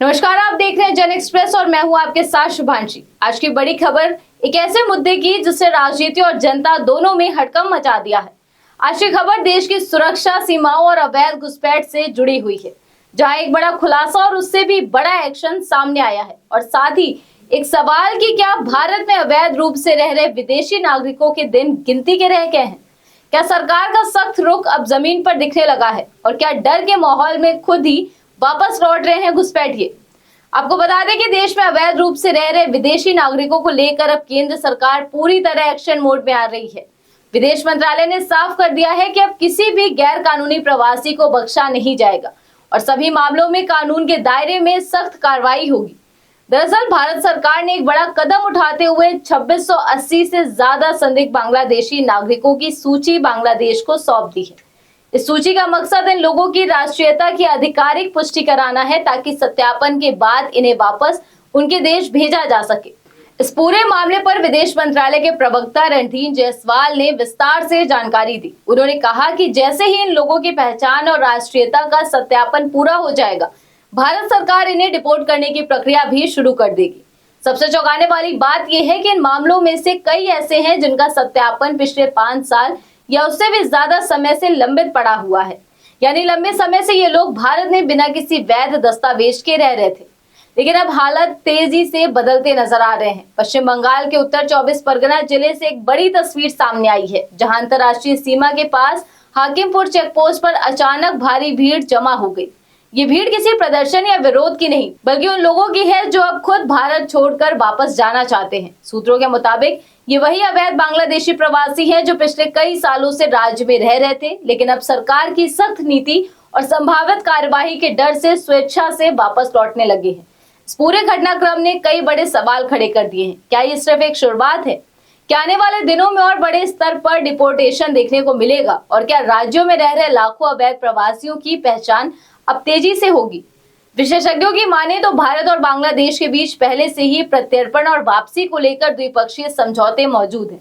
नमस्कार, आप देख रहे हैं जन एक्सप्रेस और मैं हूं आपके साथ शुभांशी। आज की बड़ी खबर एक ऐसे मुद्दे की जिससे राजनीति और जनता दोनों में हड़कंप मचा दिया है। आज की खबर देश की सुरक्षा सीमाओं और अवैध घुसपैठ से जुड़ी हुई है, जहां एक बड़ा खुलासा और उससे भी बड़ा एक्शन सामने आया है और साथ ही एक सवाल कि क्या भारत में अवैध रूप से रह रहे विदेशी नागरिकों के दिन गिनती के रह गए हैं? क्या सरकार का सख्त रुख अब जमीन पर दिखने लगा है और क्या डर के माहौल में खुद ही वापस लौट रहे हैं घुसपैठिए? आपको बता दें कि देश में अवैध रूप से रह रहे विदेशी नागरिकों को लेकर अब केंद्र सरकार पूरी तरह एक्शन मोड में आ रही है। विदेश मंत्रालय ने साफ कर दिया है कि अब किसी भी गैर कानूनी प्रवासी को बख्शा नहीं जाएगा और सभी मामलों में कानून के दायरे में सख्त कार्रवाई होगी। दरअसल भारत सरकार ने एक बड़ा कदम उठाते हुए 2680 से ज्यादा संदिग्ध बांग्लादेशी नागरिकों की सूची बांग्लादेश को सौंप दी है। इस सूची का मकसद इन लोगों की राष्ट्रीयता की आधिकारिक पुष्टि कराना है ताकि सत्यापन के बाद इन्हें वापस उनके देश भेजा जा सके। इस पूरे मामले पर विदेश मंत्रालय के प्रवक्ता रणधीर जायसवाल ने विस्तार से जानकारी दी। उन्होंने कहा कि जैसे ही इन लोगों की पहचान और राष्ट्रीयता का सत्यापन पूरा हो जाएगा, भारत सरकार इन्हें डिपोर्ट करने की प्रक्रिया भी शुरू कर देगी। सबसे चौंकाने वाली बात यह है कि इन मामलों में से कई ऐसे हैं जिनका सत्यापन पिछले 5 साल या उससे भी ज्यादा समय से लंबित पड़ा हुआ है, यानी लंबे समय से ये लोग भारत में बिना किसी वैध दस्तावेज के रह रहे थे। लेकिन अब हालात तेजी से बदलते नजर आ रहे हैं। पश्चिम बंगाल के उत्तर 24 परगना जिले से एक बड़ी तस्वीर सामने आई है, जहां अंतर्राष्ट्रीय सीमा के पास हाकिमपुर चेकपोस्ट पर अचानक भारी भीड़ जमा हो गई। ये भीड़ किसी प्रदर्शन या विरोध की नहीं, बल्कि उन लोगों की है जो अब खुद भारत छोड़कर वापस जाना चाहते हैं। सूत्रों के मुताबिक ये वही अवैध बांग्लादेशी प्रवासी हैं जो पिछले कई सालों से राज्य में रह रहे थे, लेकिन अब सरकार की सख्त नीति और संभावित कार्यवाही के डर से स्वेच्छा से वापस लौटने लगे हैं। इस पूरे घटनाक्रम ने कई बड़े सवाल खड़े कर दिए हैं। क्या ये सिर्फ एक शुरुआत है? क्या आने वाले दिनों में और बड़े स्तर पर डिपोर्टेशन देखने को मिलेगा? और क्या राज्यों में रह रहे लाखों अवैध प्रवासियों की पहचान अब तेजी से होगी? विशेषज्ञों की माने तो भारत और बांग्लादेश के बीच पहले से ही प्रत्यर्पण और वापसी को लेकर द्विपक्षीय समझौते मौजूद हैं।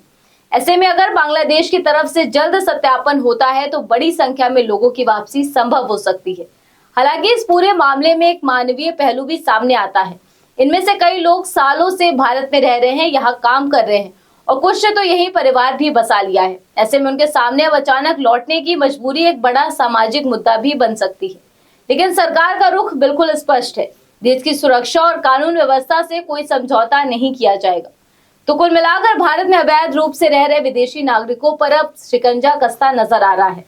ऐसे में अगर बांग्लादेश की तरफ से जल्द सत्यापन होता है तो बड़ी संख्या में लोगों की वापसी संभव हो सकती है। हालांकि इस पूरे मामले में एक मानवीय पहलू भी सामने आता है। इनमें से कई लोग सालों से भारत में रह रहे हैं, यहाँ काम कर रहे हैं और कुछ ने तो यही परिवार भी बसा लिया है। ऐसे में उनके सामने अब अचानक लौटने की मजबूरी एक बड़ा सामाजिक मुद्दा भी बन सकती है। लेकिन सरकार का रुख बिल्कुल स्पष्ट है, देश की सुरक्षा और कानून व्यवस्था से कोई समझौता नहीं किया जाएगा। तो कुल मिलाकर भारत में अवैध रूप से रह रहे विदेशी नागरिकों पर अब शिकंजा कसता नजर आ रहा है।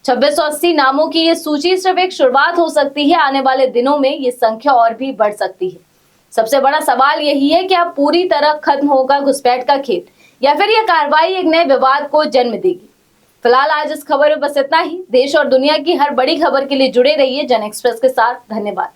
2680 नामों की ये सूची सिर्फ एक शुरुआत हो सकती है। आने वाले दिनों में ये संख्या और भी बढ़ सकती है। सबसे बड़ा सवाल यही है कि अब पूरी तरह खत्म होगा घुसपैठ का खेल या फिर यह कार्रवाई एक नए विवाद को जन्म देगी। फिलहाल आज इस खबर में बस इतना ही। देश और दुनिया की हर बड़ी खबर के लिए जुड़े रहिए जन एक्सप्रेस के साथ। धन्यवाद।